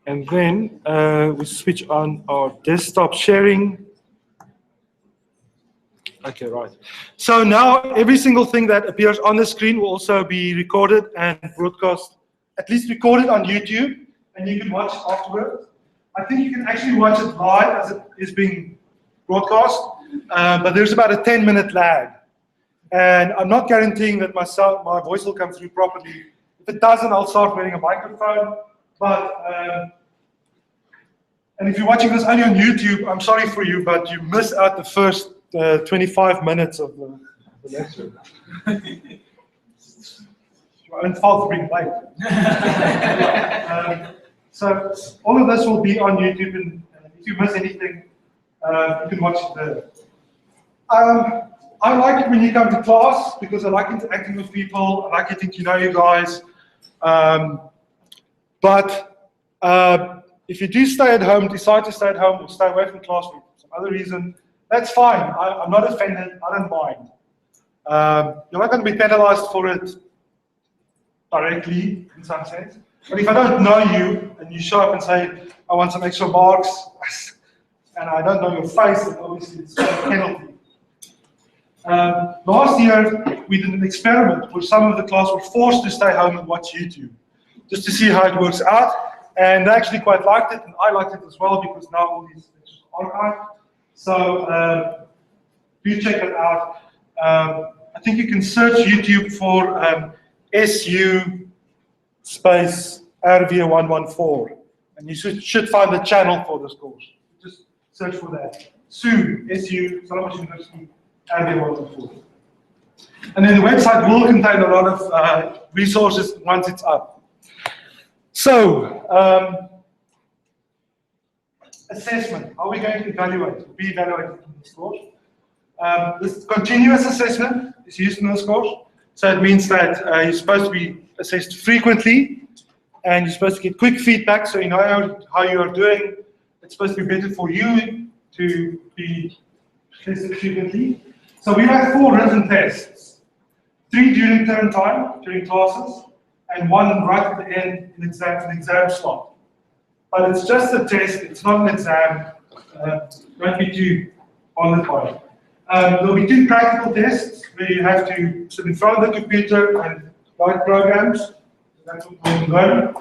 And then we switch on our desktop sharing. Okay, right. So now every single thing that appears on the screen will also be recorded and broadcast, at least recorded on YouTube, and you can watch it afterwards. I think you can actually watch it live as it is being broadcast, but there's about a 10-minute lag. And I'm not guaranteeing that my voice will come through properly. If it doesn't, I'll start wearing a microphone. But and if you're watching this only on YouTube, I'm sorry for you, but you missed out the first 25 minutes of the lecture. Your own fault for being late. So all of this will be on YouTube, and if you miss anything, you can watch it there. I like it when you come to class because I like interacting with people. I like getting to know you guys. But if you do stay at home, decide to stay at home or stay away from class for some other reason, that's fine. I'm not offended. I don't mind. You're not going to be penalized for it directly, in some sense. But if I don't know you and you show up and say, I want some extra marks, and I don't know your face, then obviously it's a penalty. Last year, we did an experiment where some of the class were forced to stay home and watch YouTube, just to see how it works out. And they actually quite liked it, and I liked it as well, because now all these lectures are archived. So do check it out. I think you can search YouTube for SU space RW114, and you should find the channel for this course. Just search for that. SU, Stellenbosch University, RW114. And then the website will contain a lot of resources once it's up. So, assessment. How are we going to evaluate? Be evaluated in this course. This continuous assessment is used in this course. So it means that you're supposed to be assessed frequently, and you're supposed to get quick feedback, so you know how you are doing. It's supposed to be better for you to be tested frequently. So we have 4 written tests: 3 during term time, during classes, and 1 right at the end, an exam slot. But it's just a test, it's not an exam. Don't be too bothered by it. There'll be 2 practical tests where you have to sit in front of the computer and write programs. That's what we'll learn.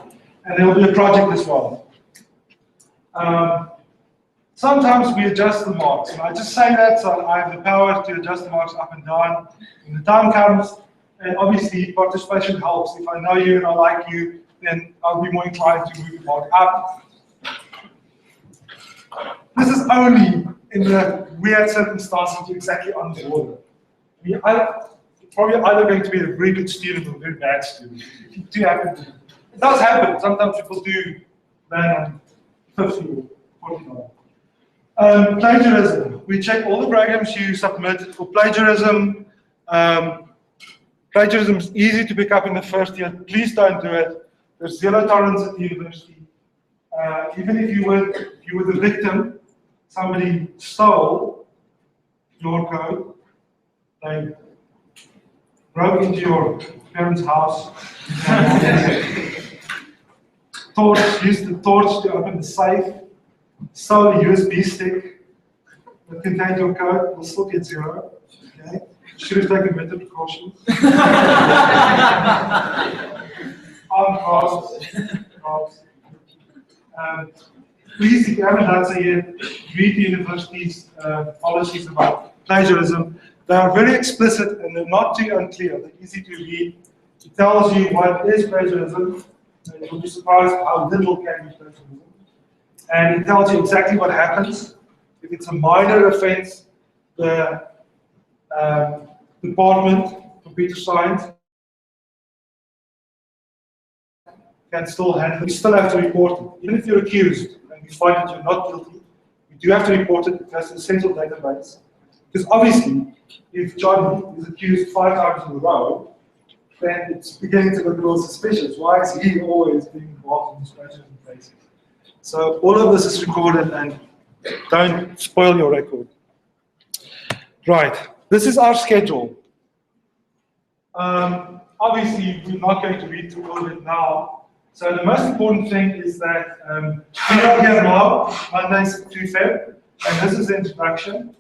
And there will be a project as well. Sometimes we adjust the marks, and I just say that so I have the power to adjust the marks up and down when the time comes. And obviously, participation helps. If I know you and I like you, then I'll be more inclined to move the mark up. This is only in the weird circumstances you're exactly on the border. You're probably either going to be a very good student or a very bad student. If you do happen to, it does happen. Sometimes people do land on 50 or 49. Plagiarism. We check all the programs you submit for plagiarism. Plagiarism is easy to pick up in the first year. Please don't do it. There's zero tolerance at the university. Even if you were the victim, somebody stole your code, they broke into your parents' house, used the torch to open the safe, stole a USB stick that contained your code, will still get 0. Okay? Should have taken better precautions. Please, if you haven't done so yet, read the university's policies about plagiarism. They are very explicit and they're not too unclear. They're easy to read. It tells you what is plagiarism, and you'll be surprised how little can be plagiarism. And it tells you exactly what happens. If it's a minor offense, the department, computer science, can still handle it. You still have to report it. Even if you're accused and you find that you're not guilty, you do have to report it because it's a central database. Because obviously, if John is accused 5 times in a row, then it's beginning to look a little suspicious. Why is he always being involved in these plagiarism cases? So all of this is recorded, and don't spoil your record. Right, this is our schedule. Obviously, we're not going to read through all of it now. So the most important thing is that we are here now, Mondays to Feb, and this is the introduction.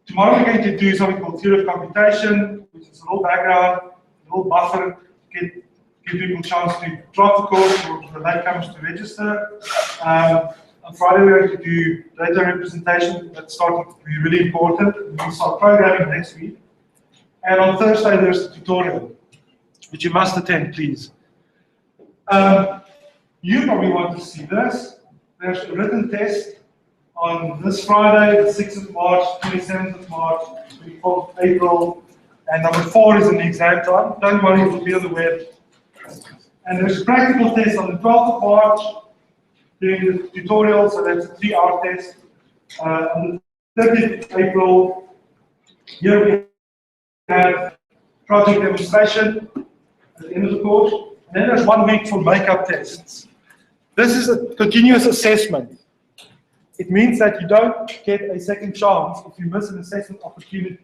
Tomorrow we're going to do something called theory of computation, which is a little background, a little buffer, give people a chance to drop the course or the latecomers to register. On Friday we're going to do data representation. That's starting to be really important. We'll start programming next week. And on Thursday there's a tutorial, which you must attend, please. You probably want to see this. There's a written test on this Friday, the 6th of March, 27th of March, 24th of April, and number 4 is in the exam time. Don't worry, it will be on the web. And there's a practical test on the 12th of March during the tutorial, so that's a 3-hour test. On the 30th of April, here we have project demonstration at the end of the course. And then there's 1 week for makeup tests. This is a continuous assessment. It means that you don't get a second chance if you miss an assessment opportunity.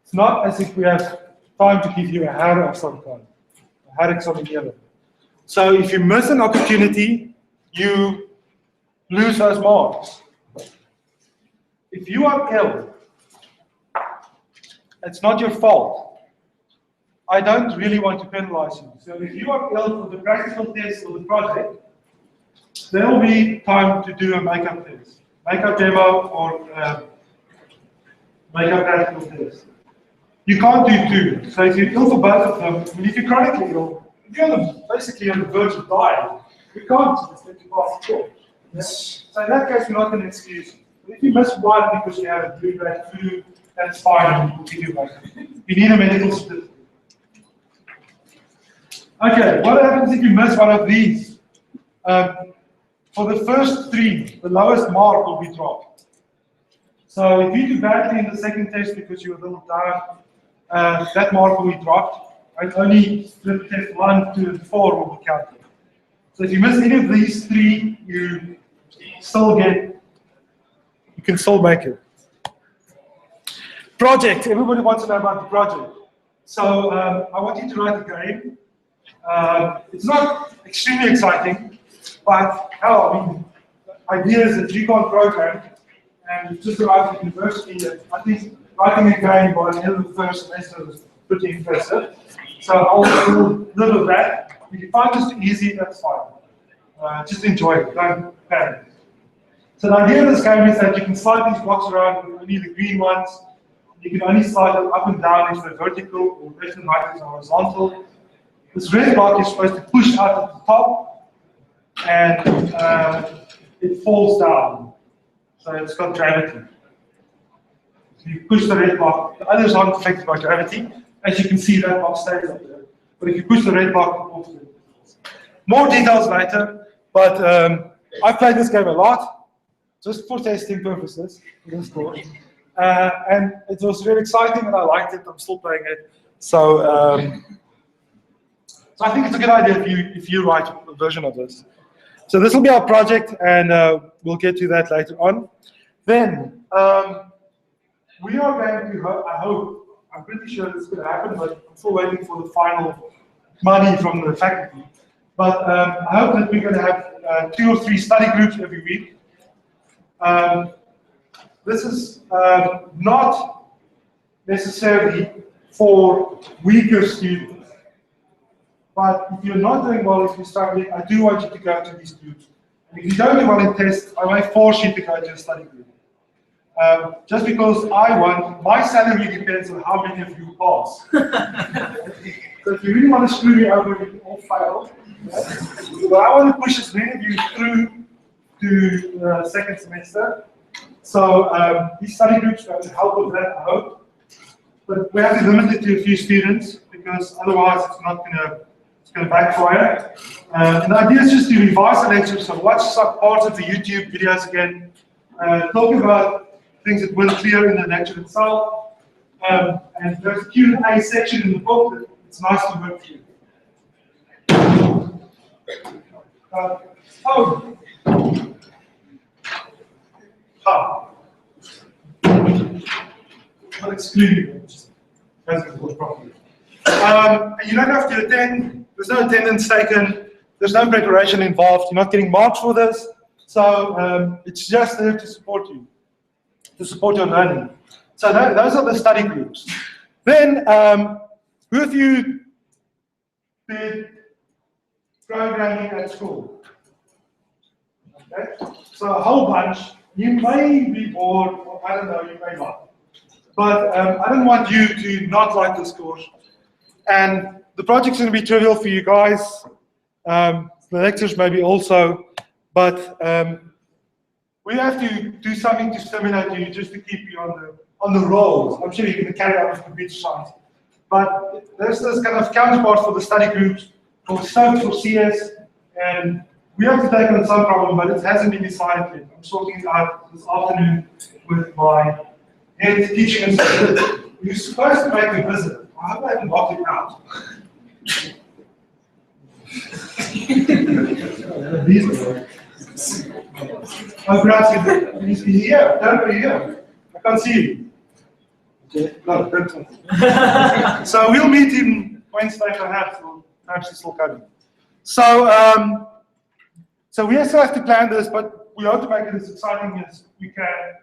It's not as if we have time to give you a HARA of some kind, a HARA examination. So if you miss an opportunity, you lose those marks. If you are ill, it's not your fault. I don't really want to penalize you. So if you are ill for the practical test or the project, there will be time to do a makeup test, makeup demo, or makeup practical test. You can't do 2. So if you're ill for both of them, I mean, if you're chronically ill, if you're basically on the verge of dying, you can't just let you pass the course. Yeah? So in that case, we're not going to excuse you. But if you miss one because you have a blue-grade flu, that's fine, we'll give you makeup. You need a medical certificate. Okay, what happens if you miss one of these? For the first 3, the lowest mark will be dropped. So if you do badly in the second test because you're a little down, that mark will be dropped. And only flip test 1, 2, and 4 will be counted. So if you miss any of these 3, you can still make it. Project, everybody wants to know about the project. So I want you to write a game. It's not extremely exciting, but hell, I mean, ideas that you can't program, and just arrived at university. I think writing a game by the end of the first semester was pretty impressive. So I'll live with that. If you find this too easy, that's fine. Just enjoy it, don't panic. So the idea of this game is that you can slide these blocks around with only the green ones. You can only slide them up and down if they're vertical, or left and right is horizontal. This red block is supposed to push out at the top, and it falls down. So it's got gravity. So you push the red block, the others aren't affected by gravity. As you can see, that block stays up there. But if you push the red block, off it. More details later, but I've played this game a lot, just for testing purposes, for this course. And it was really exciting, and I liked it. I'm still playing it. So I think it's a good idea if you write a version of this. So this will be our project, and we'll get to that later on. Then we are going to, I hope, I'm pretty sure this is going to happen, but I'm still waiting for the final money from the faculty. But I hope that we're going to have 2 or 3 study groups every week. This is not necessarily for weaker students. But if you're not doing well, if you're struggling, I do want you to go to these groups. And if you don't do well in tests, I might force you to go to a study group. Just because I want, my salary depends on how many of you pass. So if you really want to screw me over, you can all fail. But I want to push as many of you through to the second semester. So these study groups are going to help with that, I hope. But we have to limit it to a few students, because otherwise it's not going to backfire. And the idea is just to revise the lecture, so watch some parts of the YouTube videos again, talk about things that weren't clear in the lecture itself, and there's a Q&A section in the book that it's nice to work through. Not excluding it, just doesn't work properly. You don't have to attend There's no attendance taken. There's no preparation involved. You're not getting marks for this. So it's just there to support you, to support your learning. So those are the study groups. Then, who of you did programming at school? Okay. So a whole bunch. You may be bored, or I don't know, you may not. But I don't want you to not like this course. And the project's going to be trivial for you guys. The lectures maybe also. But we have to do something to stimulate you, just to keep you on the roll. I'm sure you're going to carry out with computer science. But there's this kind of counterpart for the study groups, for SOAP, for CS, and we have to take on some problem, but it hasn't been decided yet. I'm sorting it out this afternoon with my head teaching assistant. You're supposed to make a visit. I hope I haven't locked it out. These are oh, perhaps he's here. Don't be here. I can't see you. Okay. No, don't. So we'll meet him Wednesday perhaps, or perhaps he's still coming. So, so we also have to plan this, but we hope to make it as exciting as we can.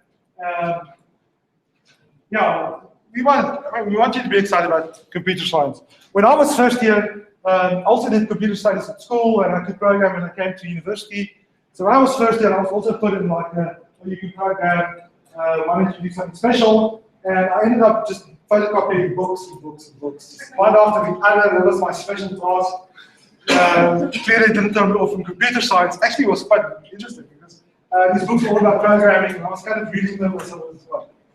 Yeah, we want you to be excited about computer science. When I was first year, I also did computer studies at school, and I could program when I came to university. So when I was first year, I was also put in like where you can program, why don't you do something special? And I ended up just photocopying books and books and books. One after the other, that was my special class. Clearly didn't turn off from computer science. Actually, it was quite interesting because these books were all about programming, and I was kind of reading them as I was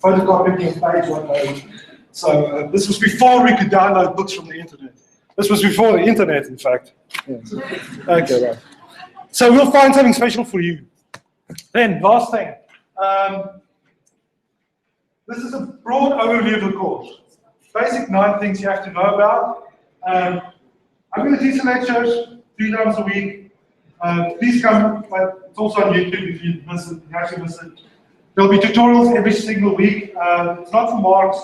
photocopying them page one page. So this was before we could download books from the internet. This was before the internet, in fact. Yeah. Okay, right. So we'll find something special for you. Then, last thing. This is a broad overview of the course. Basic 9 things you have to know about. I'm going to teach some lectures 3 times a week. Please come. It's also on YouTube if you miss it. You actually miss it. There'll be tutorials every single week. It's not for marks.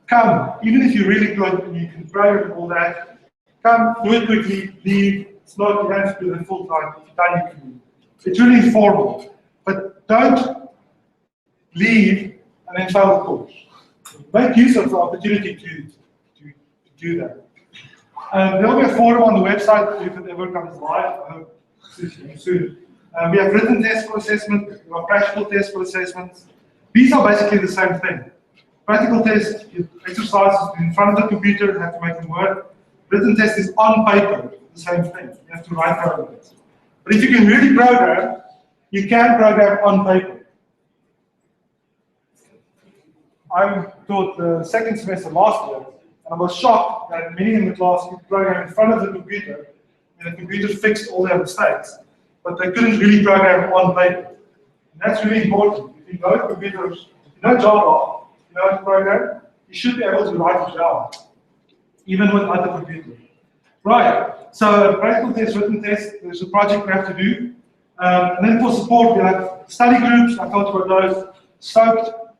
Come, even if you're really good and you can program all that. Come, do it quickly, leave. It's not, you have to do it full time. If you're done, you can leave. It's really informal. But don't leave and then fail the course. Make use of the opportunity to do that. There'll be a forum on the website if it ever comes live. I hope soon. We have written tests for assessment, we have practical tests for assessment. These are basically the same thing. Practical test, exercises in front of the computer, you have to make them work. Written test is on paper, the same thing. You have to write programs. But if you can really program, you can program on paper. I taught the second semester last year, and I was shocked that many in the class could program in front of the computer, and the computer fixed all their mistakes, but they couldn't really program on paper. And that's really important. If you know computers, if you know Java, you know how to program, you should be able to write it down, even without the computer. Right, so practical test, written test, there's a project we have to do. And then for support, we have study groups, I told you about those, SOAP,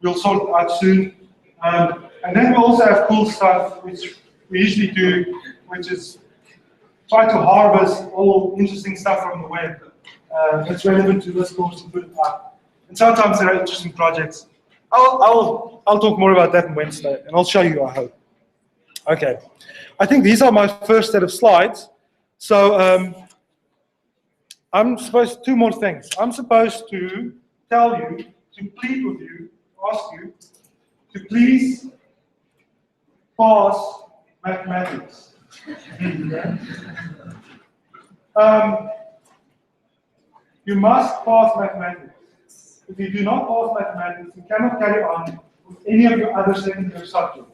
we'll sort it out soon. And then we also have cool stuff, which we usually do, which is try to harvest all interesting stuff from the web that's relevant to this course and put it up. And sometimes there are interesting projects. I'll talk more about that on Wednesday, and I'll show you, I hope. Okay, I think these are my first set of slides. So I'm supposed to, 2 more things. I'm supposed to tell you, to plead with you, ask you, to please pass mathematics. You must pass mathematics. If you do not pass mathematics, you cannot carry on with any of your other second-year subjects.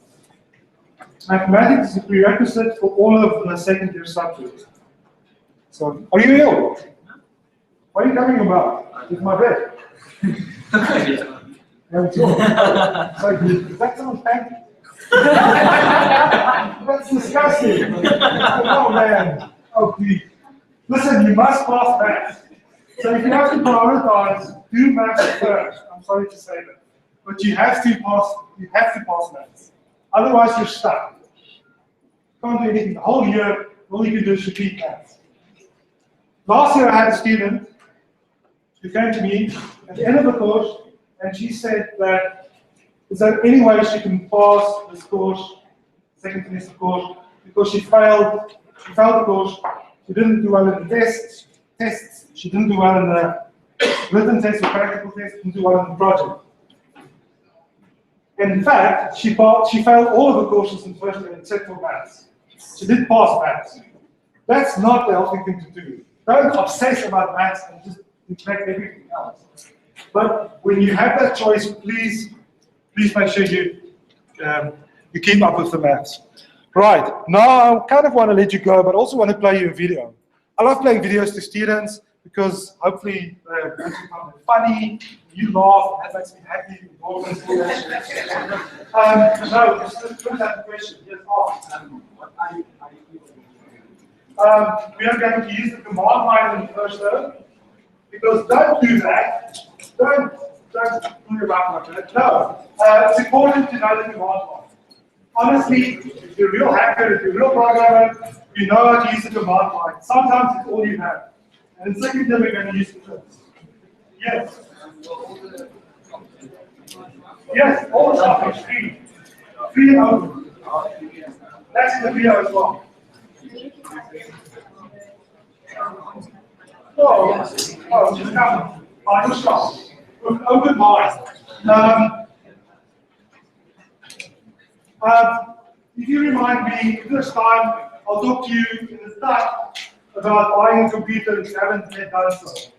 Mathematics is a prerequisite for all of the second-year subjects. So, are you ill? What are you talking about? With my breath? Is that someone's pancake? That's disgusting. Oh man. Oh please. Listen, you must pass maths. So if you have to prioritize, do maths first. I'm sorry to say that. But you have to pass maths. Otherwise you're stuck. Can't do anything. The whole year, all you can do is repeat maths. Last year, I had a student who came to me at the end of the course, and she said that is there any way she can pass this course, second semester course, because she failed the course. She didn't do well in the tests. She didn't do well in the written tests or practical tests. Didn't do well in the project. And in fact, she failed all of the courses in first year except for maths. She did pass maths. That's not the healthy thing to do. Don't obsess about maths and just neglect everything else. But when you have that choice, please make sure you keep up with the maths. Right, now I kind of want to let you go, but also want to play you a video. I love playing videos to students because hopefully it makes you find it funny, you laugh, that makes me happy. No, just put that question. Yes, we are going to use the command line in the first term, because don't do that. Don't pull your back like that. No, it's important to know the command line. Honestly, if you're a real hacker, if you're a real programmer, you know how to use the command line. Sometimes it's all you have. And in second term, we're going to use it first. Yes. Yes, all the stuff is free. Free and open. That's in the video as well. Oh, just come. I'm sure. With an open mind. If you remind me this time, I'll talk to you in the start about buying a computer if you haven't yet done so.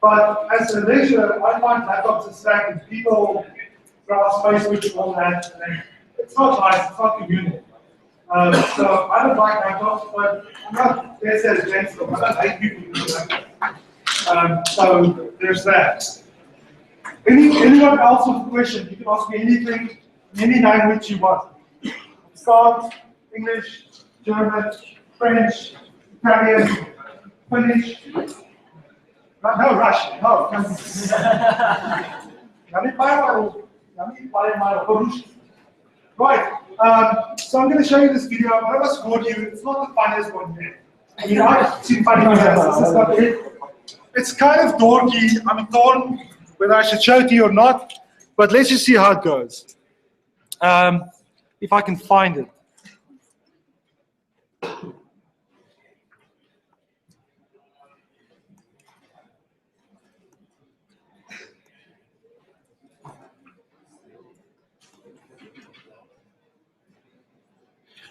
But as a leisure, I find laptops distracting. People browse Facebook and all that. And it's not nice, it's not communal. So I don't like laptops, but I'm not there as against them. I don't hate people who do that. So there's that. Anyone else with a question? You can ask me anything, in any language you want. Start, English, German, French, Italian, Finnish. No, Russian. No. Right. So I'm going to show you this video. I must warn you, it's not the funniest one yet. I mean, I've seen funny videos. This is not it. It's kind of dorky. I'm torn whether I should show it to you or not, but let's just see how it goes. If I can find it.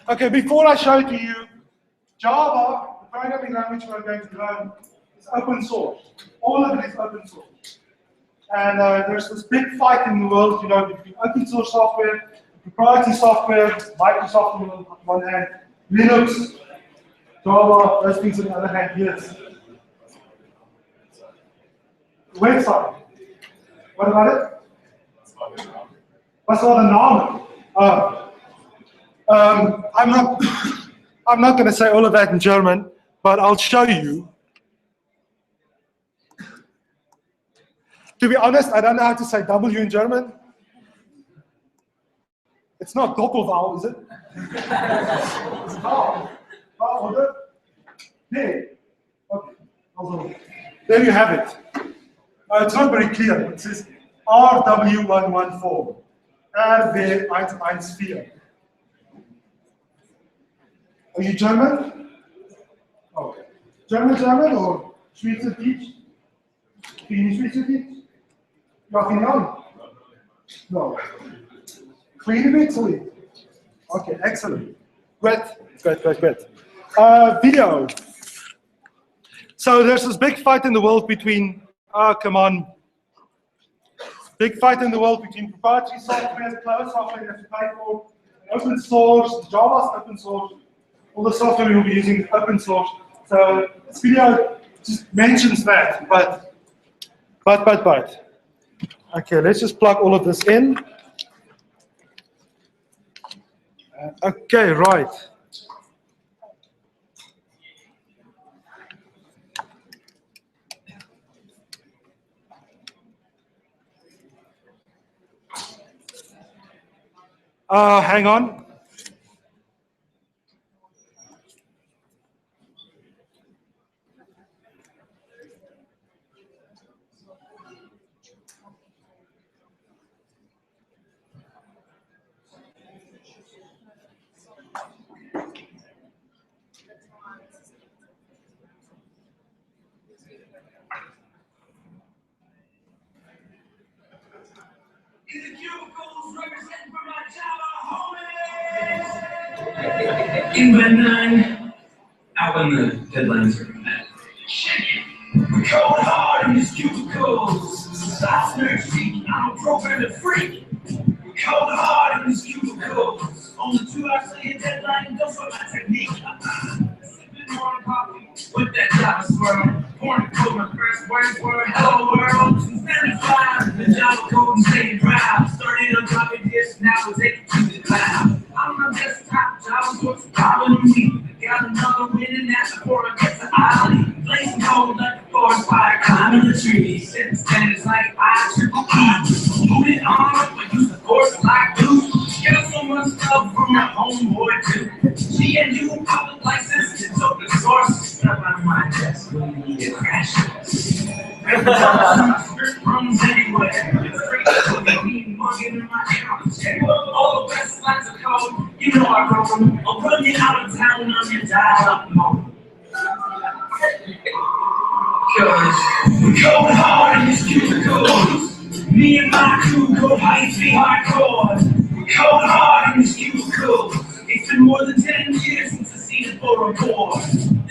Okay, before I show it to you, Java, the programming language we're going to learn, is open source. All of it is open source. And there's this big fight in the world, you know, between open source software, proprietary software, Microsoft on one hand, Linux, Java, those things on the other hand, yes. The website. What about it? What's all the Namen? I'm not going to say all of that in German, but I'll show you. To be honest, I don't know how to say W in German. It's not Doppelvowel, is it? It's vowel. Vowel, there. Okay. There you have it. It's not very clear. It says RW114. RW114. Are you German? Oh. German or Schweizerdeutsch? Can you Schweizerdeutsch? Ja, genau. No. Clean a bit, sorry. Okay, excellent. Great. Video. So there's this big fight in the world between, big fight in the world between proprietary software, closed software you have to pay for, open source, Java's open source. All the software we'll be using is open source. So this video just mentions that, but. Okay, let's just plug all of this in. Okay, right. Hang on. In bed 9, out when the deadlines are met. We're cold hard in these cubicles. Size nerd seat, I'm a programming freak. We're cold hard in these cubicles. Only 2 hours till your deadline, don't sweat my technique. Sipping morning coffee with that Java swirl. Pouring code, my first words were hello world. Since 95, the Java code and staying proud. Started on copy disk, now we're taking to the cloud. On my desktop, Java's what's bothering me. Got another win and that's before I get to Ollie. Blazing cold like a forest fire, climbing the tree. Setting standards like I-triple-E. Put it on up, I use the force like glue. Got so much stuff from my homeboy too. GNU public license, it's open source. Stuff on my desk when you need a crash course. Script runs anywhere. It's free to be mugging in my account check. All the best lines of code, you know I wrote them. I'll run you out of town on your dial-up mode. Cause we're going hard in these cubicles. Me and my crew go high-speed hardcore. We're going hard in these cubicles. It's been more than 10 years since I seen it for a board.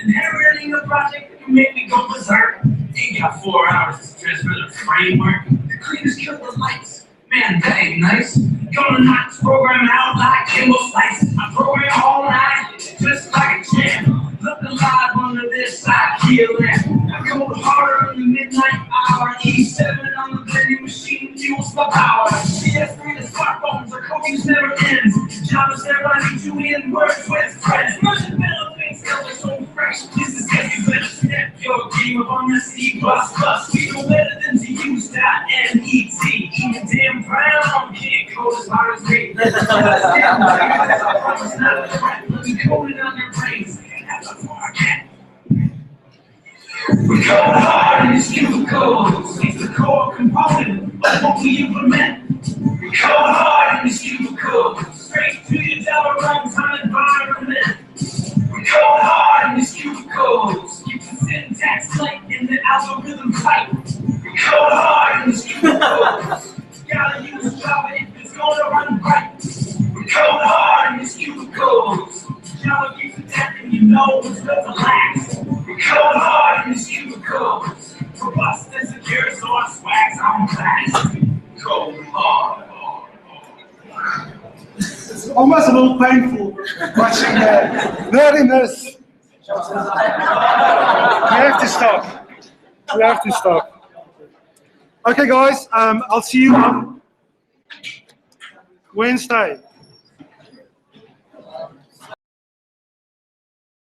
Inheriting a project that can make me go berserk. Ain't got 4 hours to transfer the framework. The cleaners kill the lights. Man, that ain't nice. Gonna knock this program out like Kimbo Slice. I program all night, just like a champ. Looking alive under this side heel lamp. I go harder in the midnight hour. E7 on the vending machine fuels my power. CS3 the smartphones, our coaching never ends. Java's never need you in words with friends. Merchant metal things are so fresh. This is if you better step your game up on the C++. We know better than to use .NET. Even damn brown can't code as hard as me. It's not a threat. Let me code it on your brains. That's before I can. We're going hard in these cubicles. It's the core component of what we implement. We're going hard in these cubicles. Straight to your Java runtime environment. We're going hard in these cubicles. Keep the syntax light and the algorithm tight. We're going hard in these cubicles. Gotta use Java if it's gonna run right. We're going hard in these cubicles. Java keeps attacking, you know it's built to last. We're going hard in these cubicles. Robust and secure, so our swag's on class. Go hard. It's almost a little painful watching the nerdiness. We have to stop. We have to stop. Okay, guys, I'll see you on Wednesday.